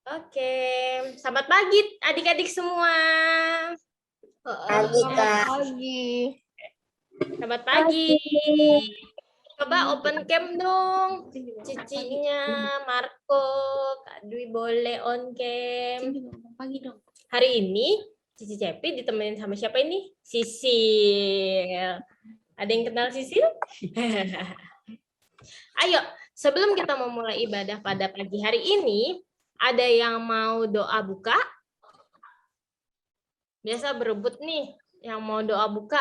Oke, selamat pagi adik-adik semua. Pagi, Kak. Selamat pagi. Coba open cam dong. Cicinya, Marco, Kak Dwi boleh on cam. Pagi dong. Hari ini Cici Cepi ditemenin sama siapa ini? Sisil. Ada yang kenal Sisil? Ayo, sebelum kita memulai ibadah pada pagi hari ini, ada yang mau doa buka? Biasa berebut nih, yang mau doa buka.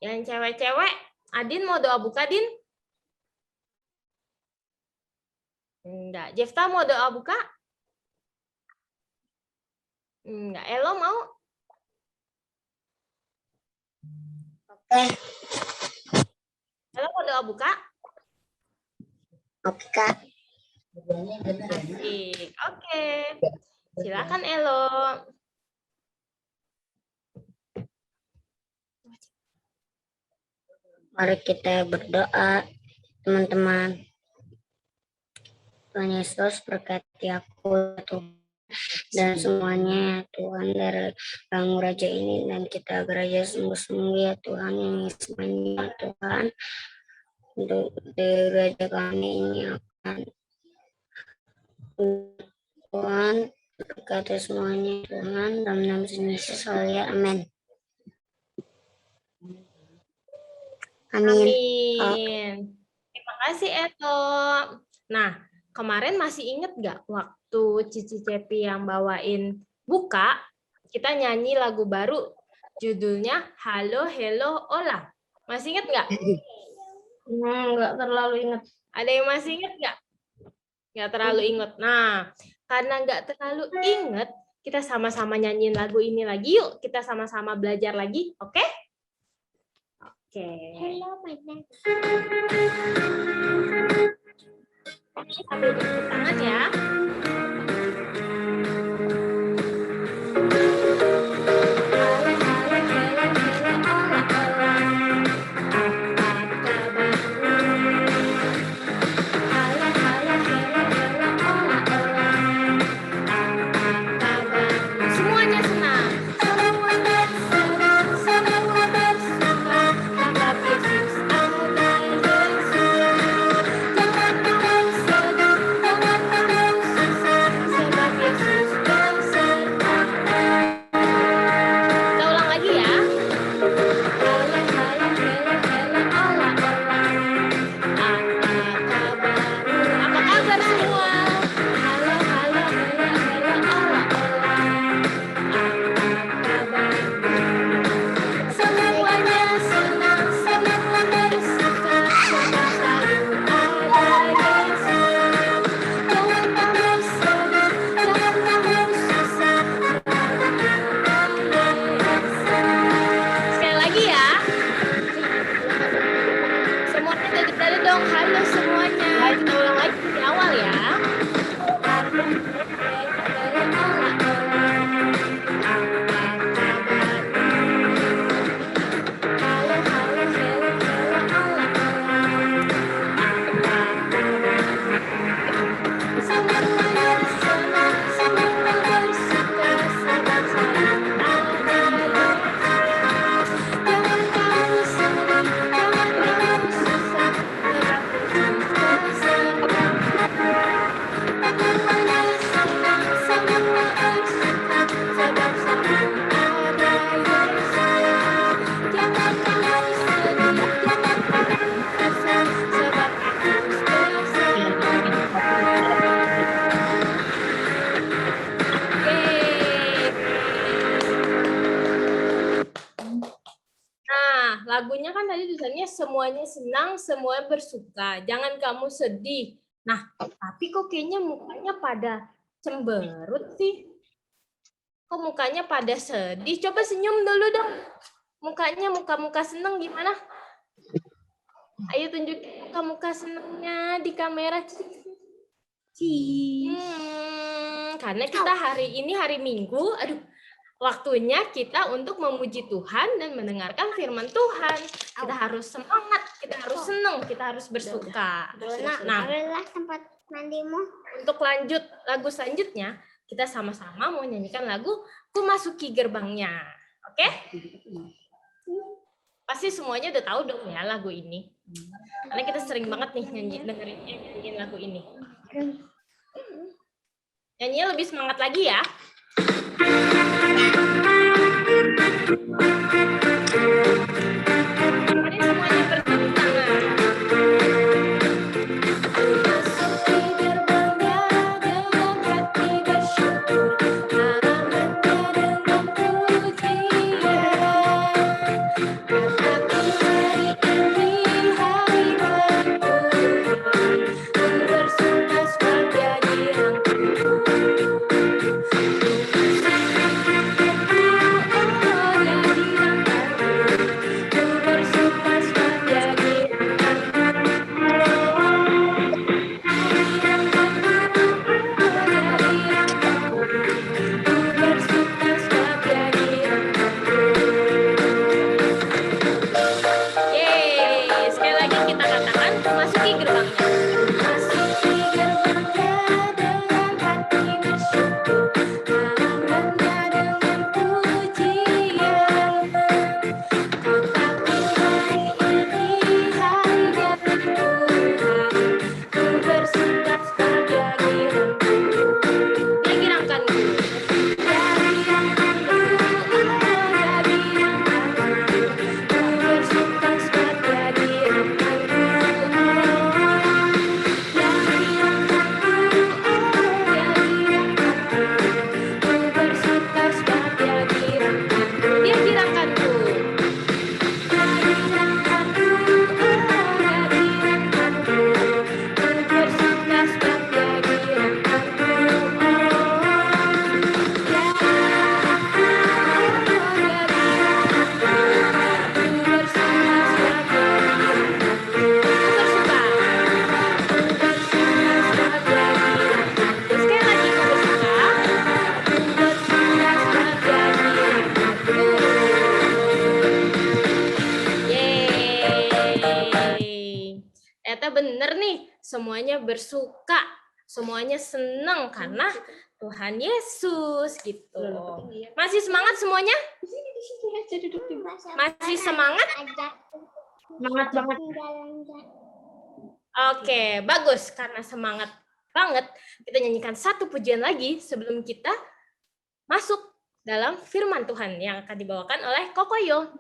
Yang cewek-cewek, Adin mau doa buka, Din? Enggak. Jefta mau doa buka? Enggak. Elo mau? Oke. Elo mau doa buka? Oke, Kak. Asik. Oke. Silakan Elo. Mari kita berdoa, teman-teman. Tuhan Yesus berkati aku, Tuhan, dan semuanya, ya Tuhan, dari Bangun Raja ini, dan kita gereja sungguh-sungguh, ya Tuhan, yang semuanya, Tuhan, untuk di gereja kami ini akan Tuhan berkati semuanya, Tuhan, dalam nama Yesus, ya, amin. Amin. Terima kasih, Eto. Nah, kemarin masih inget nggak waktu Cici Cepi yang bawain buka, kita nyanyi lagu baru, judulnya Halo, Hello, Hola. Masih inget nggak? Nggak terlalu ingat. Ada yang masih inget nggak? Nggak terlalu inget. Nah, karena nggak terlalu inget, kita sama-sama nyanyiin lagu ini lagi yuk. Kita sama-sama belajar lagi, oke? Oke. Hello, my name. Sambil tepuk tangan ya. Semuanya senang. Semuanya senang, semua bersuka. Sebab Yesus ada Yesus. Jangan kamu sedih, jangan kamu susah. Sebab Yesus beserta. Kita ulang lagi ya. Halo, halo, halo, halo, ola, ola. Apa kabar? Apa kabar semua? Halo, halo, halo, halo, ola, ola. Semuanya senang, semua bersuka, sebab selalu ada Yesus. Jangan kamu sedih, jangan kamu susah, sebab ada Yesus. Sekali lagi ya. Semuanya dari dong. Halo semuanya. Kita ulang lagi di awal ya. Nah, lagunya kan tadi tulisannya semuanya senang, semua bersuka. Jangan kamu sedih. Nah, tapi kok kayaknya mukanya pada cemberut sih. Kok mukanya pada sedih? Coba senyum dulu dong. Mukanya muka-muka seneng gimana? Ayo tunjukin muka-muka senengnya di kamera. Karena kita hari ini hari Minggu, waktunya kita untuk memuji Tuhan dan mendengarkan firman Tuhan. Kita harus semangat kita harus senang, kita harus bersuka. Nah, Ambillah tempat mandimu. untuk lanjut lagu selanjutnya, kita sama-sama mau nyanyikan lagu Ku Masuki Gerbangnya. Oke? Pasti semuanya udah tahu dong ya lagu ini. Karena kita sering banget nih nyanyiin lagu ini. Nyanyinya lebih semangat lagi ya. Mari semuanya bertepuk tangan. Masuki gerbangnya dengan hati bersyukur, halamannya dengan pujian. Kataku hari ini hari bertuhan, ku bersuka sebagai diriku. Yeay, sekali lagi kita katakan memasuki gerbangnya. Memasuki gerbangnya dengan hati bersyukur, halamannya dengan pujian. Kataku hari ini harinya Tuhan, ku bersuka sebagai diriku. Dia girangkanku. Dia girangkanku, dia girangkanku, ku bersuka sebagai diriku. Dia girangkanku, dia girangkanku, ku bersuka sebagai diriku. Dia girangkanku. Yeay. Ternyata bener nih, semuanya bersuka, semuanya senang karena Tuhan Yesus gitu. Masih semangat semuanya? Masih semangat? Semangat banget. Oke, bagus. Karena semangat banget, kita nyanyikan satu pujian lagi sebelum kita masuk dalam firman Tuhan yang akan dibawakan oleh Kokoyo.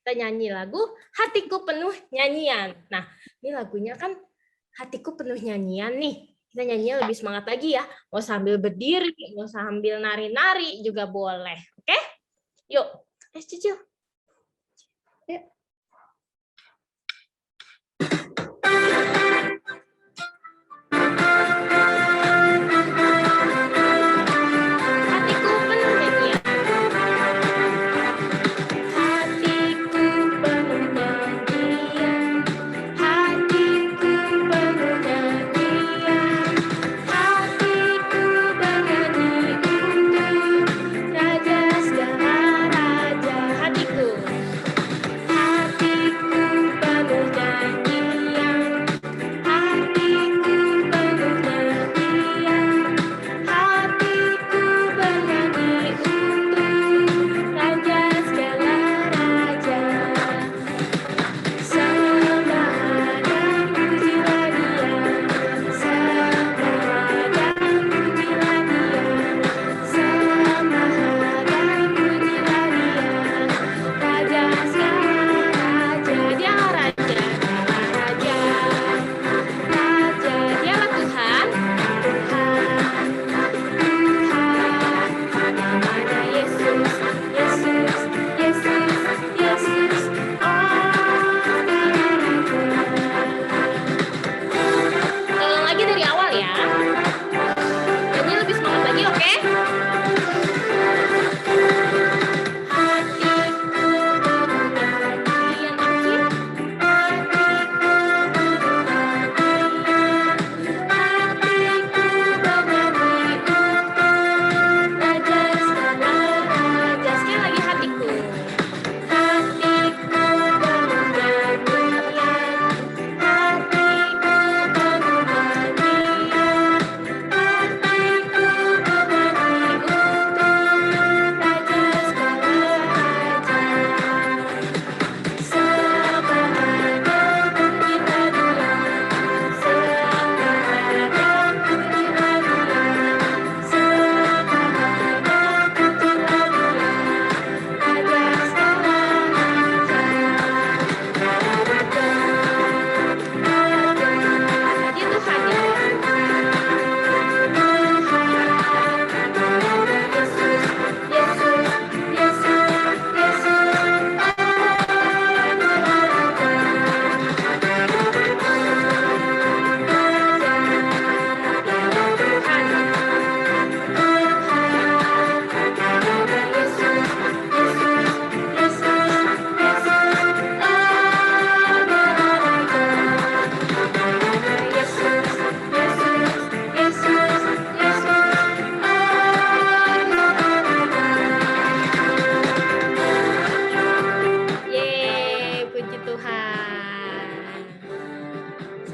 Kita nyanyi lagu Hatiku Penuh Nyanyian. Nah, ini lagunya kan Hatiku Penuh Nyanyian nih. Kita nyanyinya lebih semangat lagi ya. Mau sambil berdiri, mau sambil nari-nari juga boleh. Oke? Yuk, Cicil. Yuk. Hatiku penuh nyanyian. Hatiku penuh nyanyian, hatiku penuh nyanyian, hatiku bernyanyi untuk Raja segala raja. Hatiku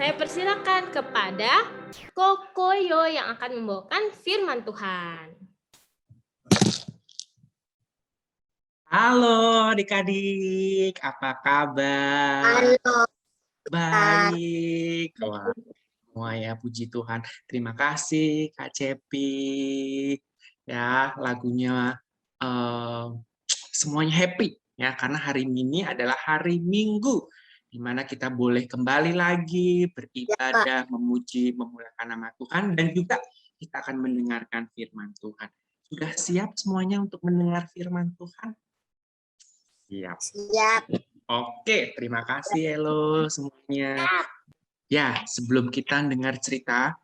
saya persilakan kepada Kokoyo yang akan membawakan firman Tuhan. Halo adik-adik, apa kabar? Halo. Baik. Wah, semua ya, puji Tuhan. Terima kasih Kak Cepi. Ya, lagunya semuanya happy ya, karena hari ini adalah hari Minggu di mana kita boleh kembali lagi beribadah, memuji, memuliakan nama Tuhan, dan juga kita akan mendengarkan firman Tuhan. Sudah siap semuanya untuk mendengar firman Tuhan? Siap. Siap. Oke, terima kasih Elo semuanya. Ya, sebelum kita dengar cerita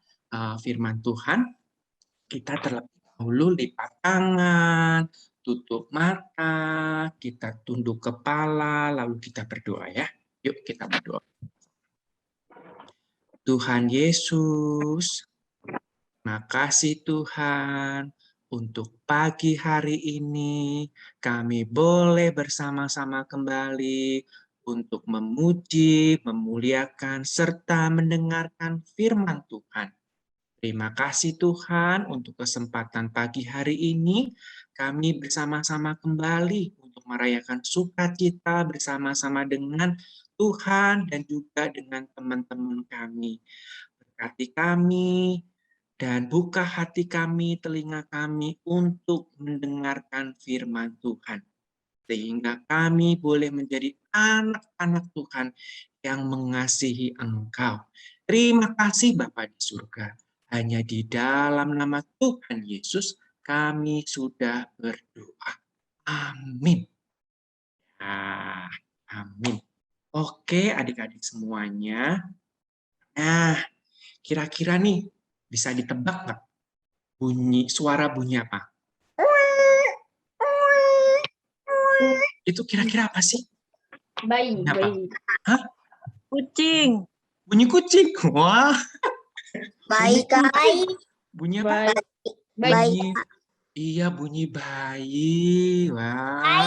firman Tuhan, kita terlebih dahulu lipat tangan, tutup mata, kita tunduk kepala, lalu kita berdoa ya. Yuk kita berdoa. Tuhan Yesus, terima kasih Tuhan. Untuk pagi hari ini, kami boleh bersama-sama kembali untuk memuji, memuliakan, serta mendengarkan firman Tuhan. Terima kasih Tuhan untuk kesempatan pagi hari ini. Kami bersama-sama kembali untuk merayakan sukacita bersama-sama dengan Tuhan dan juga dengan teman-teman kami. Berkati kami, dan buka hati kami, telinga kami untuk mendengarkan firman Tuhan. Sehingga kami boleh menjadi anak-anak Tuhan yang mengasihi Engkau. Terima kasih Bapa di surga. Hanya di dalam nama Tuhan Yesus kami sudah berdoa. Amin. Amin. Oke adik-adik semuanya. Nah, kira-kira nih, bisa ditebak nggak suara bunyi apa? Itu kira-kira apa sih? Bayi, Bunyi apa? bayi. Hah? Kucing. Bunyi kucing. Wah. Baik, Kak. Bunyi apa? Bayi. Iya, bunyi bayi. Wah.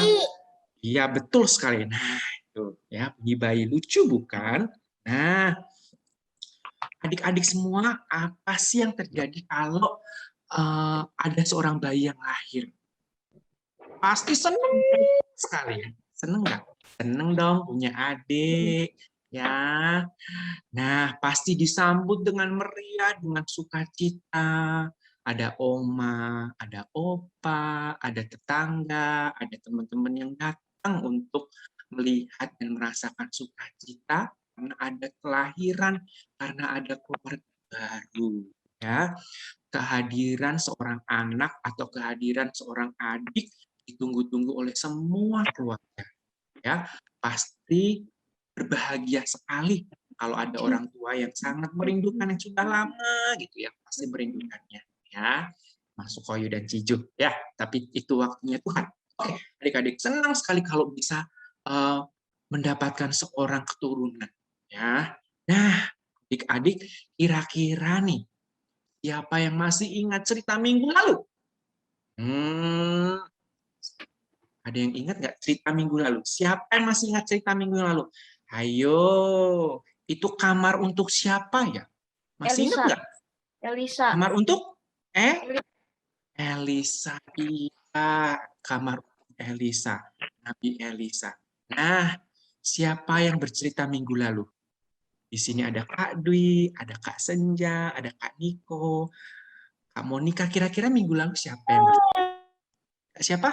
Iya, betul sekali. Nah, itu ya, bunyi bayi lucu bukan? Nah, adik-adik semua, apa sih yang terjadi kalau ada seorang bayi yang lahir? Pasti seneng sekali ya. Seneng nggak? Seneng dong punya adik. Ya. Nah, pasti disambut dengan meriah, dengan sukacita. Ada oma, ada opa, ada tetangga, ada teman-teman yang datang untuk melihat dan merasakan sukacita karena ada kelahiran, karena ada keluarga baru. Ya, kehadiran seorang anak atau kehadiran seorang adik ditunggu-tunggu oleh semua keluarga. Ya, pasti berbahagia sekali kalau ada orang tua yang sangat merindukan yang sudah lama gitu ya, pasti merindukannya ya. Masuk Koyu dan Cijuk ya, tapi itu waktunya Tuhan. Oke, adik-adik senang sekali kalau bisa mendapatkan seorang keturunan ya. Nah, adik-adik kira-kira nih siapa yang masih ingat cerita minggu lalu? Ada yang ingat nggak cerita minggu lalu? Siapa yang masih ingat cerita minggu lalu? Ayo, itu kamar untuk siapa ya? Masih ingat nggak? Elisa. Kamar untuk? Elisa. Iya, kamar untuk Elisa. Nabi Elisa. Nah, siapa yang bercerita minggu lalu? Di sini ada Kak Dwi, ada Kak Senja, ada Kak Niko, Kak Monika. Kira-kira minggu lalu siapa yang bercerita? Siapa?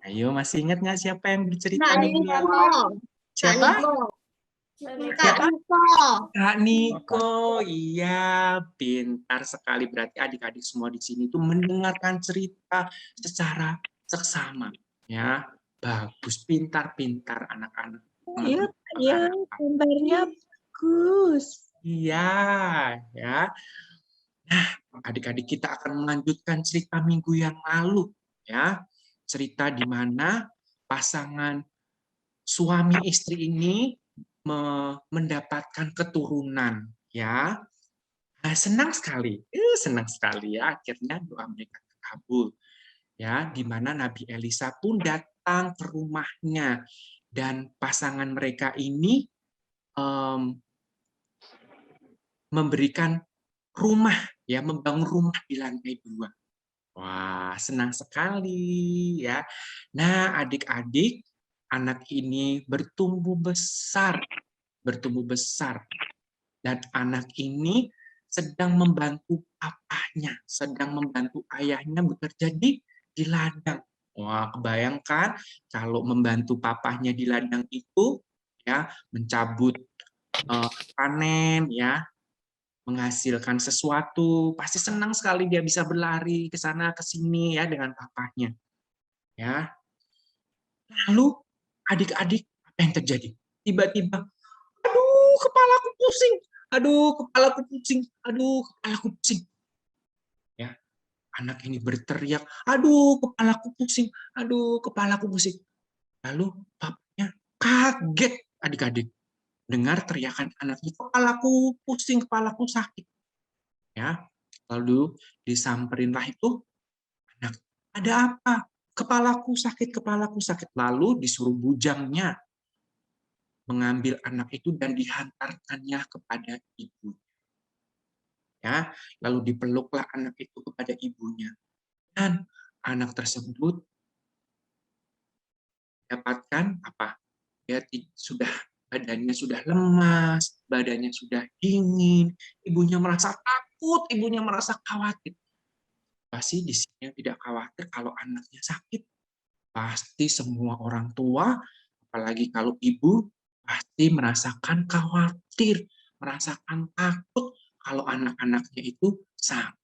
Ayo, masih ingat nggak siapa yang bercerita minggu lalu? Siapa? Siapa? Kak Niko. Iya, pintar sekali. Berarti adik-adik semua di sini tuh mendengarkan cerita secara seksama. Ya, bagus. Pintar-pintar anak-anak. Iya, iya, gambarnya bagus. Iya, ya. Nah, adik-adik kita akan melanjutkan cerita minggu yang lalu. Ya, cerita di mana pasangan suami istri ini mendapatkan keturunan, ya. Nah, senang sekali ya, akhirnya doa mereka terkabul, ya, di mana Nabi Elisa pun datang ke rumahnya dan pasangan mereka ini memberikan rumah, ya, membangun rumah di lantai 2. Wah, senang sekali ya. Nah, adik-adik, anak ini bertumbuh besar, dan anak ini sedang membantu papahnya, sedang membantu ayahnya bekerja di ladang. Wah, kebayangkan kalau membantu papahnya di ladang itu, ya, mencabut panen, ya, menghasilkan sesuatu, pasti senang sekali dia bisa berlari ke sana ke sini ya dengan papahnya. Ya. Lalu adik-adik, apa yang terjadi? Tiba-tiba, aduh kepalaku pusing, aduh kepalaku pusing, aduh kepalaku pusing. Ya, anak ini berteriak, aduh kepalaku pusing, aduh kepalaku pusing. Lalu papanya kaget, adik-adik, dengar teriakan anaknya, kepalaku pusing, kepalaku sakit. Ya, lalu disamperinlah itu anak, ada apa? Kepalaku sakit, kepalaku sakit. Lalu disuruh bujangnya mengambil anak itu dan dihantarkannya kepada ibu. Ya, lalu dipeluklah anak itu kepada ibunya. Dan anak tersebut dapatkan apa? Dia sudah badannya sudah lemas, badannya sudah dingin, ibunya merasa takut, ibunya merasa khawatir. Pasti di sini tidak khawatir kalau anaknya sakit. Pasti semua orang tua, apalagi kalau ibu, pasti merasakan khawatir, merasakan takut kalau anak-anaknya itu sakit.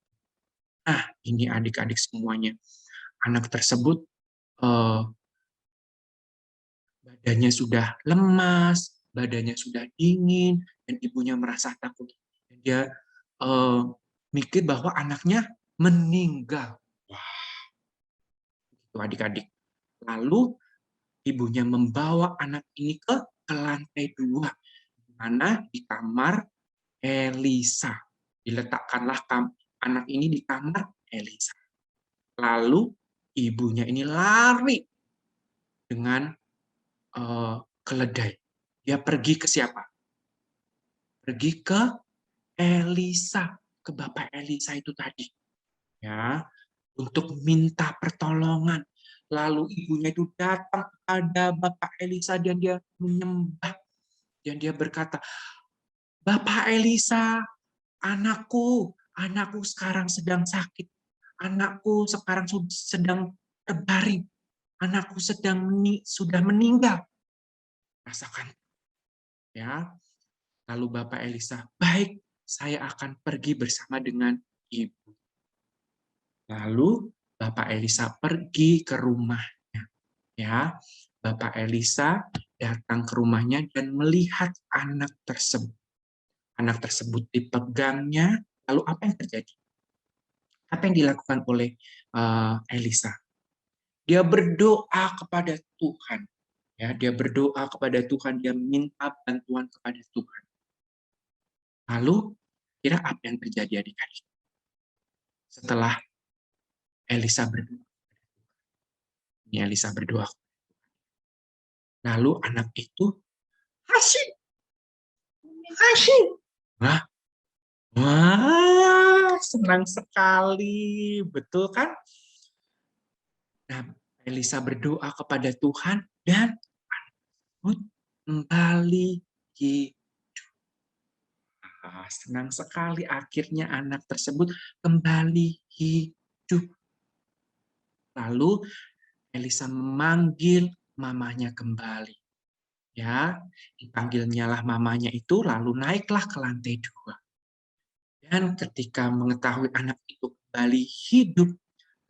Nah, ini adik-adik semuanya. Anak tersebut badannya sudah lemas, badannya sudah dingin, dan ibunya merasa takut. Dan dia mikir bahwa anaknya meninggal. Wah, itu adik-adik. Lalu ibunya membawa anak ini ke lantai 2, di mana di kamar Elisa. Diletakkanlah anak ini di kamar Elisa. Lalu ibunya ini lari dengan keledai. Dia pergi ke siapa? Pergi ke Elisa, ke Bapak Elisa itu tadi. Ya, untuk minta pertolongan. Lalu ibunya itu datang kepada Bapak Elisa dan dia menyembah. Dan dia berkata, Bapak Elisa, anakku sekarang sedang sakit. Anakku sekarang sedang terbaring. Anakku sudah meninggal. Rasakan. Ya. Lalu Bapak Elisa, baik, saya akan pergi bersama dengan ibu. Lalu Bapak Elisa pergi ke rumahnya. Ya, Bapak Elisa datang ke rumahnya dan melihat anak tersebut. Anak tersebut dipegangnya. Lalu apa yang terjadi? Apa yang dilakukan oleh Elisa? Dia berdoa kepada Tuhan. Ya, dia berdoa kepada Tuhan. Dia minta bantuan kepada Tuhan. Lalu, kira apa yang terjadi adik-adik? Setelah Elisa berdoa. Ini Elisa berdoa. Lalu anak itu, Hasyim. Wah, senang sekali. Betul kan? Nah, Elisa berdoa kepada Tuhan dan kembali hidup. Senang sekali akhirnya anak tersebut kembali hidup. Lalu Elisa memanggil mamanya kembali. Ya, dipanggilnya lah mamanya itu, lalu naiklah ke lantai 2. Dan ketika mengetahui anak itu kembali hidup,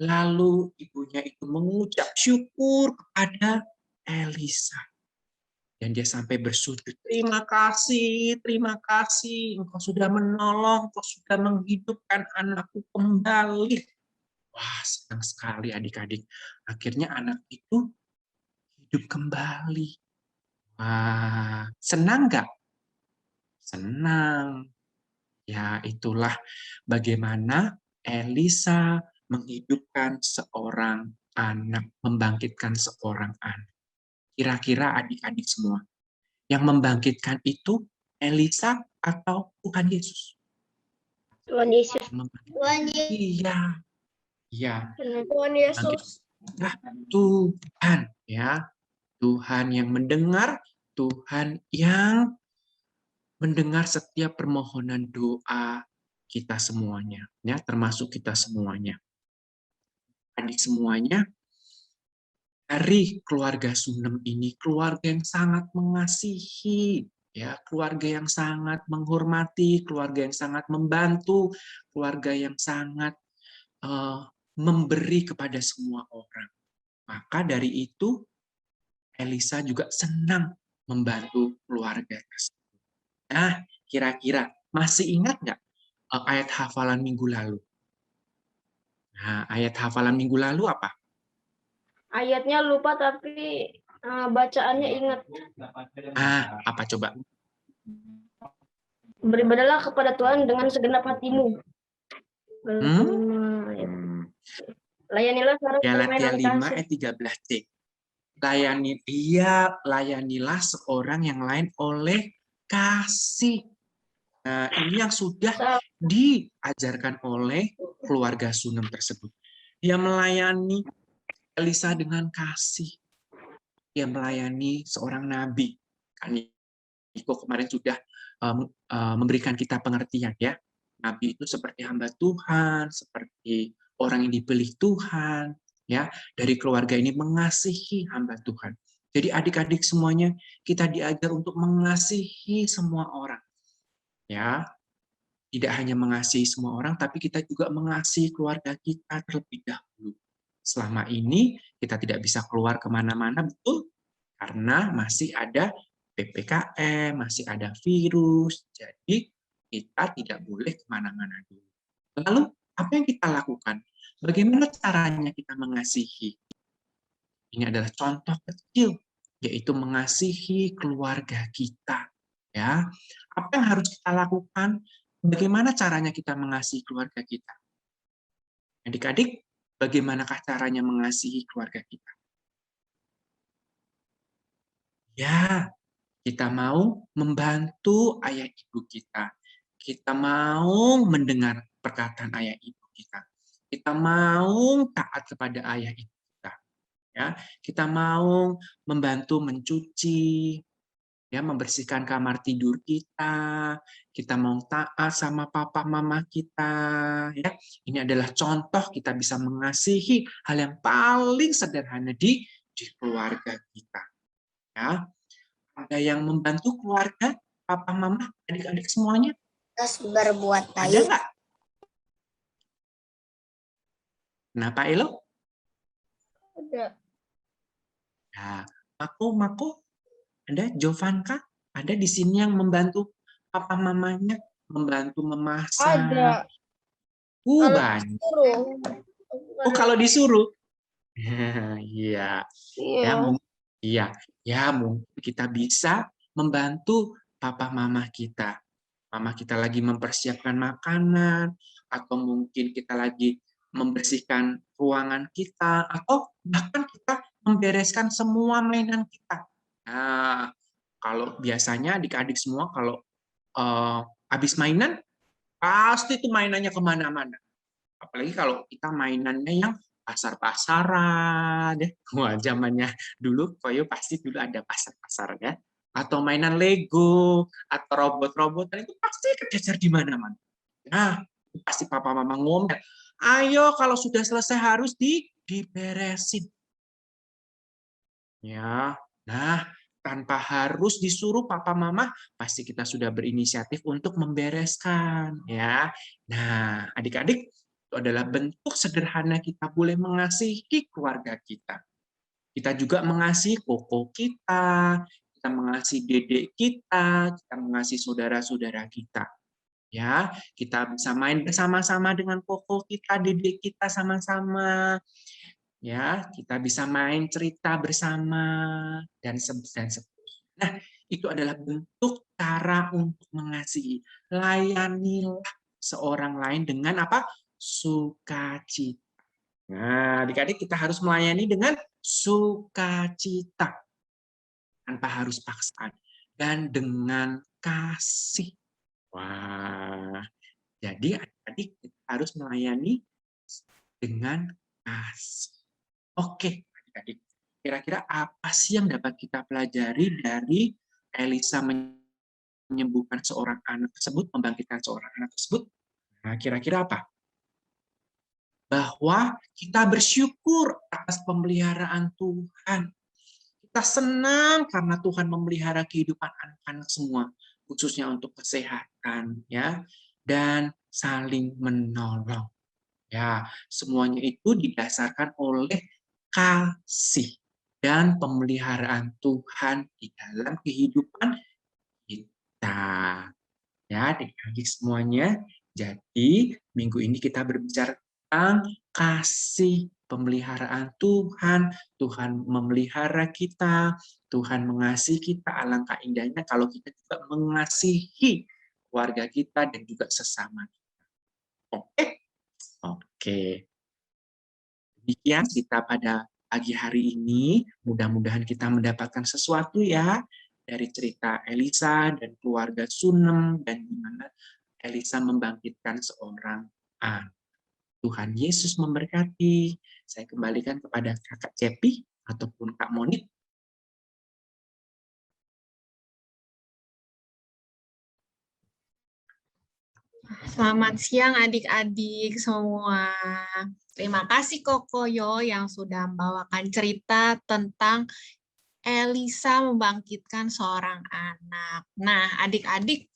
lalu ibunya itu mengucap syukur kepada Elisa. Dan dia sampai bersujud, terima kasih, engkau sudah menolong, engkau sudah menghidupkan anakku kembali. Wah, senang sekali adik-adik. Akhirnya anak itu hidup kembali. Wah, senang nggak? Senang. Ya, itulah bagaimana Elisa menghidupkan seorang anak, membangkitkan seorang anak. Kira-kira adik-adik semua, yang membangkitkan itu Elisa atau Tuhan Yesus? Tuhan Yesus. Iya, iya. Tuhan Yesus. Nah, Tuhan ya, Tuhan yang mendengar, Tuhan yang mendengar setiap permohonan doa kita semuanya, ya, termasuk kita semuanya. Adik semuanya, dari keluarga Sunem ini, keluarga yang sangat mengasihi, ya, keluarga yang sangat menghormati, keluarga yang sangat membantu, keluarga yang sangat memberi kepada semua orang. Maka dari itu, Elisa juga senang membantu keluarga tersebut. Nah, kira-kira masih ingat nggak ayat hafalan minggu lalu? Nah, ayat hafalan minggu lalu apa? Ayatnya lupa tapi bacaannya ingat. Apa coba? Beribadalah kepada Tuhan dengan segenap hatimu. Layanilah seorang Galatia yang 5 kasih. ayat 13c. Layanilah seorang yang lain oleh kasih. Nah, ini yang sudah diajarkan oleh keluarga Sunem tersebut. Dia melayani Elisa dengan kasih. Dia melayani seorang nabi. Kan Niko kemarin sudah memberikan kita pengertian ya. Nabi itu seperti hamba Tuhan, seperti orang yang dipilih Tuhan, ya. Dari keluarga ini mengasihi hamba Tuhan. Jadi adik-adik semuanya kita diajar untuk mengasihi semua orang. Ya, tidak hanya mengasihi semua orang, tapi kita juga mengasihi keluarga kita terlebih dahulu. Selama ini kita tidak bisa keluar kemana-mana, betul? Karena masih ada PPKM, masih ada virus, jadi kita tidak boleh kemana-mana dulu. Lalu, apa yang kita lakukan? Bagaimana caranya kita mengasihi? Ini adalah contoh kecil, yaitu mengasihi keluarga kita. Ya, apa yang harus kita lakukan? Bagaimana caranya kita mengasihi keluarga kita? Adik-adik, bagaimanakah caranya mengasihi keluarga kita? Ya, kita mau membantu ayah ibu kita. Kita mau mendengar perkataan ayah ibu kita. Kita mau taat kepada ayah ibu kita. Ya, kita mau membantu mencuci, ya, membersihkan kamar tidur kita. Kita mau taat sama papa mama kita, ya. Ini adalah contoh kita bisa mengasihi hal yang paling sederhana di keluarga kita. Ya. Ada yang membantu keluarga, papa mama, adik-adik semuanya? Terus berbuat Ada baik. nggak? Kenapa Elo? Ada. Nah, Mako, ada Jovanka, ada di sini yang membantu papa mamanya, membantu memasak. Ada. Banyak. Suruh. Oh, kalau disuruh. Iya. Iya. Ya, mungkin kita bisa membantu papa mama kita. Mama kita lagi mempersiapkan makanan, atau mungkin kita lagi membersihkan ruangan kita, atau bahkan kita membereskan semua mainan kita. Nah, kalau biasanya adik-adik semua kalau habis mainan, pasti itu mainannya kemana-mana. Apalagi kalau kita mainannya yang pasar-pasaran, ya. Wah, zamannya dulu, Koyo pasti dulu ada pasar-pasar ya. Atau mainan Lego, atau robot-robotan itu pasti kejejar di mana-mana. Nah, pasti papa mama ngomel, ayo kalau sudah selesai harus diberesin. Ya, nah tanpa harus disuruh papa mama, pasti kita sudah berinisiatif untuk membereskan. Ya, nah adik-adik, itu adalah bentuk sederhana kita boleh mengasihi keluarga kita. Kita juga mengasihi koko kita mengasihi dedek kita mengasihi saudara-saudara kita. Ya, kita bisa main bersama-sama dengan koko kita, dedek kita sama-sama. Ya, kita bisa main cerita bersama dan seterusnya. Nah, itu adalah bentuk cara untuk mengasihi. Layanilah seorang lain dengan apa? Sukacita. Nah, adik-adik kita harus melayani dengan sukacita. tanpa harus paksaan, dan dengan kasih. Wah, jadi adik-adik kita harus melayani dengan kasih. Oke, adik-adik. Kira-kira apa sih yang dapat kita pelajari dari Elisa menyembuhkan seorang anak tersebut, membangkitkan seorang anak tersebut? Nah, kira-kira apa? Bahwa kita bersyukur atas pemeliharaan Tuhan. Kita senang karena Tuhan memelihara kehidupan anak-anak semua, khususnya untuk kesehatan, ya, dan saling menolong. Ya, semuanya itu didasarkan oleh kasih dan pemeliharaan Tuhan di dalam kehidupan kita. Ya, adik-adik semuanya. Jadi, minggu ini kita berbicara tentang kasih, pemeliharaan Tuhan. Tuhan memelihara kita, Tuhan mengasihi kita. Alangkah indahnya kalau kita juga mengasihi keluarga kita dan juga sesama. Oke? Oke. Demikian kita pada pagi hari ini. Mudah-mudahan kita mendapatkan sesuatu ya dari cerita Elisa dan keluarga Sunem dan gimana Elisa membangkitkan seorang anak. Tuhan Yesus memberkati. Saya kembalikan kepada Kakak Cepi ataupun Kak Monik. Selamat siang adik-adik semua. Terima kasih Kokoyo yang sudah membawakan cerita tentang Elisa membangkitkan seorang anak. Nah, adik-adik,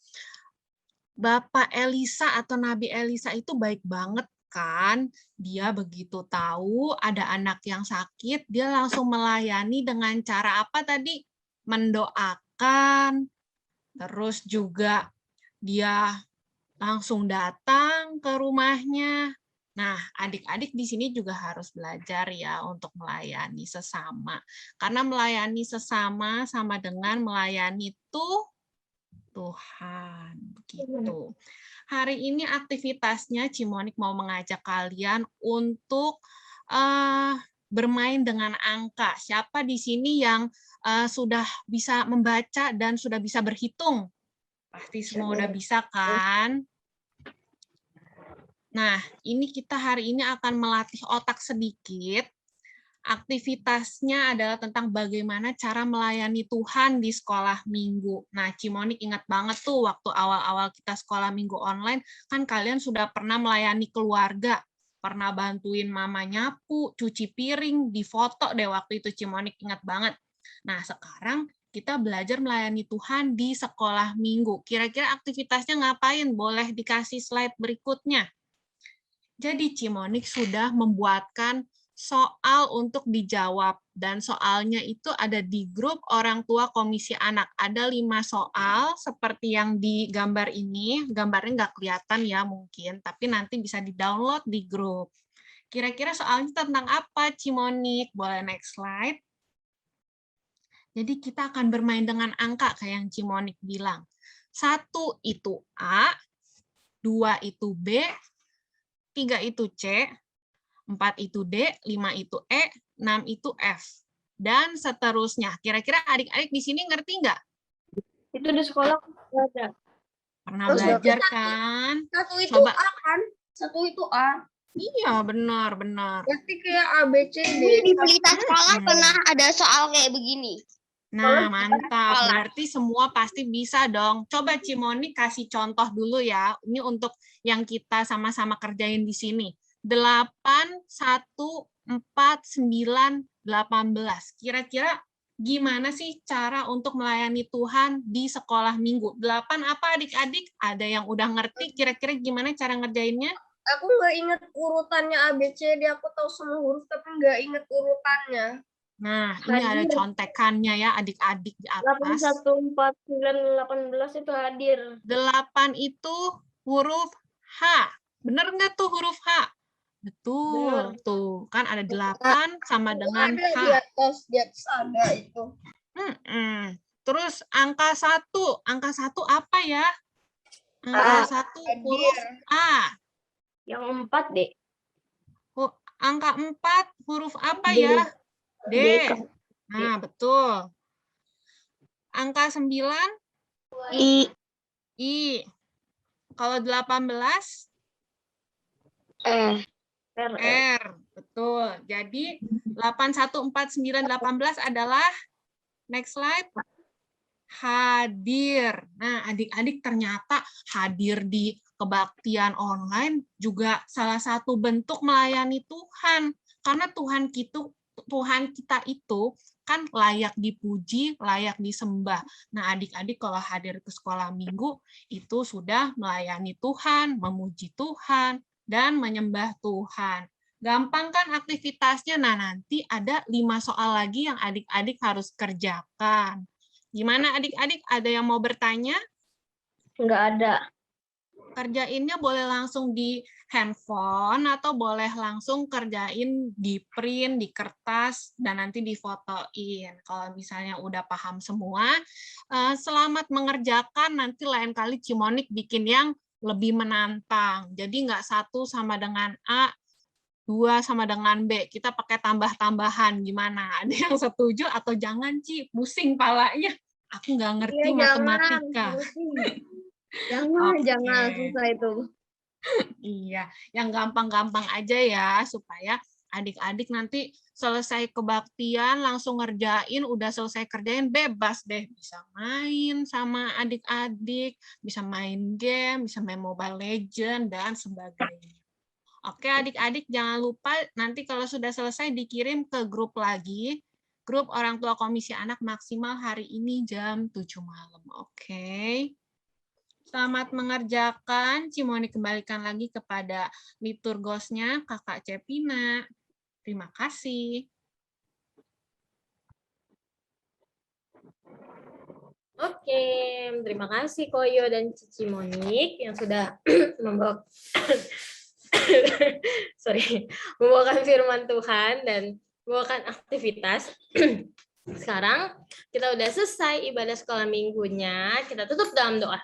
Bapak Elisa atau Nabi Elisa itu baik banget kan? Dia begitu tahu ada anak yang sakit, dia langsung melayani dengan cara apa tadi? Mendoakan, terus juga dia langsung datang ke rumahnya. Nah, adik-adik di sini juga harus belajar ya untuk melayani sesama. Karena melayani sesama sama dengan melayani Tuhan. Begitu. Hari ini aktivitasnya Cimonik mau mengajak kalian untuk bermain dengan angka. Siapa di sini yang sudah bisa membaca dan sudah bisa berhitung? Pasti semua udah bisa kan? Nah, ini kita hari ini akan melatih otak sedikit. Aktivitasnya adalah tentang bagaimana cara melayani Tuhan di sekolah minggu. Nah, Cimonik ingat banget tuh waktu awal-awal kita sekolah minggu online, kan kalian sudah pernah melayani keluarga, pernah bantuin mama nyapu, cuci piring, difoto deh waktu itu Cimonik ingat banget. Nah, sekarang kita belajar melayani Tuhan di sekolah minggu. Kira-kira aktivitasnya ngapain? Boleh dikasih slide berikutnya. Jadi Cimonik sudah membuatkan soal untuk dijawab. Dan soalnya itu ada di grup orang tua komisi anak. Ada 5 soal seperti yang di gambar ini. Gambarnya nggak kelihatan ya mungkin, tapi nanti bisa di-download di grup. Kira-kira soalnya tentang apa Cimonik? Boleh next slide. Jadi kita akan bermain dengan angka kayak yang Cimonik bilang. 1 itu A, 2 itu B, 3 itu C, 4 itu D, 5 itu E, 6 itu F. Dan seterusnya. Kira-kira adik-adik di sini ngerti nggak? Itu di sekolah ada. Pernah belajar kan? Satu itu Coba. A kan? Satu itu A. Iya, benar. Berarti kayak A, B, C, D. Di berita sekolah pernah ada soal kayak begini. Nah, mantap. Berarti semua pasti bisa dong. Coba Cimonik kasih contoh dulu ya. Ini untuk yang kita sama-sama kerjain di sini. 8, 1, 4, 9, 18. Kira-kira gimana sih cara untuk melayani Tuhan di sekolah minggu? 8 apa adik-adik? Ada yang udah ngerti kira-kira gimana cara ngerjainnya? Aku nggak inget urutannya A, B, C, D. Aku tahu semua huruf tapi nggak inget urutannya. Nah, ini ada contekannya ya adik-adik di atas. 8, 1, 4, 9, 18 itu hadir. 8 itu huruf H. Bener nggak tuh huruf H? Betul. Tuh, kan ada 8 sama dengan Ada H. di atas ada itu. Terus angka 1. Angka 1 apa ya? Angka 1 huruf A. Yang 4, Dek. Angka 4 huruf apa ya? D. Nah, betul. Angka 9, I. I. Kalau 18, R. Betul. Jadi 8, 1, 4, 9, 18 adalah, next slide, hadir. Nah, adik-adik ternyata hadir di kebaktian online juga salah satu bentuk melayani Tuhan. Karena Tuhan kita itu kan layak dipuji, layak disembah. Nah, adik-adik kalau hadir ke sekolah minggu itu sudah melayani Tuhan, memuji Tuhan, dan menyembah Tuhan. Gampang kan aktivitasnya? Nah, nanti ada 5 soal lagi yang adik-adik harus kerjakan. Gimana adik-adik? Ada yang mau bertanya? Nggak ada. Kerjainnya boleh langsung di handphone atau boleh langsung kerjain di print, di kertas, dan nanti difotoin. Kalau misalnya udah paham semua, selamat mengerjakan, nanti lain kali Cimonik bikin yang lebih menantang. Jadi nggak 1 sama dengan A, 2 sama dengan B. Kita pakai tambah-tambahan. Gimana? Ada yang setuju atau jangan, Ci? Pusing palanya. Aku nggak ngerti matematika. Jangan Oke. susah itu. Iya, yang gampang-gampang aja ya, supaya adik-adik nanti selesai kebaktian, langsung ngerjain, udah selesai kerjain, bebas deh. Bisa main sama adik-adik, bisa main game, bisa main Mobile Legends, dan sebagainya. Oke, adik-adik jangan lupa nanti kalau sudah selesai dikirim ke grup lagi, grup orang tua Komisi Anak maksimal hari ini jam 7 malam. Oke. Selamat mengerjakan. Cimonik kembalikan lagi kepada liturgosnya, Kakak Cepina. Terima kasih. Oke, terima kasih Koyo dan Cici Monik yang sudah membawa membawakan firman Tuhan dan membawakan aktivitas. Sekarang kita udah selesai ibadah sekolah minggunya, kita tutup dalam doa.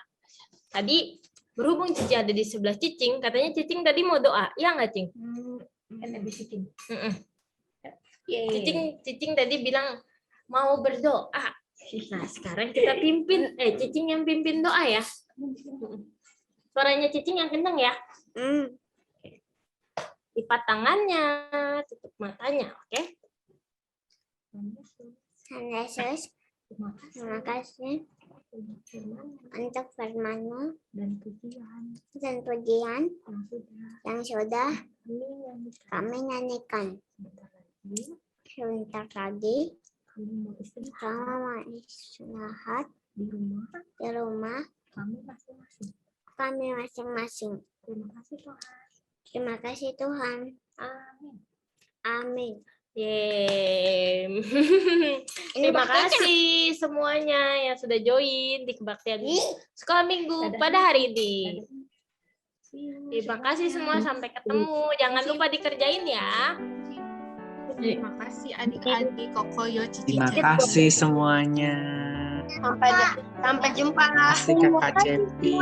Tadi berhubung Cici ada di sebelah Cicing, katanya Cicing tadi mau doa, ya nggak Cing? Cicing tadi bilang mau berdoa. Nah, sekarang kita pimpin, Cicing yang pimpin doa ya. Suaranya Cicing yang kencang ya. Lipat tangannya, tutup matanya, oke? Yesus, terima kasih untuk firman-Mu Dan dan pujian yang sudah kami nyanyikan. Sebentar lagi kami mau istirahat di rumah kami masing-masing. Terima kasih Tuhan. Amin. Amin. Yeay. Terima kasih semuanya yang sudah join di kebaktian sekolah minggu pada hari ini. Terima kasih semua, sampai ketemu. Jangan lupa dikerjain ya. Terima kasih adik-adik, Kokoyo, Cici. Terima kasih semuanya. Sampai jumpa. Terima kasih Kakak Cepi.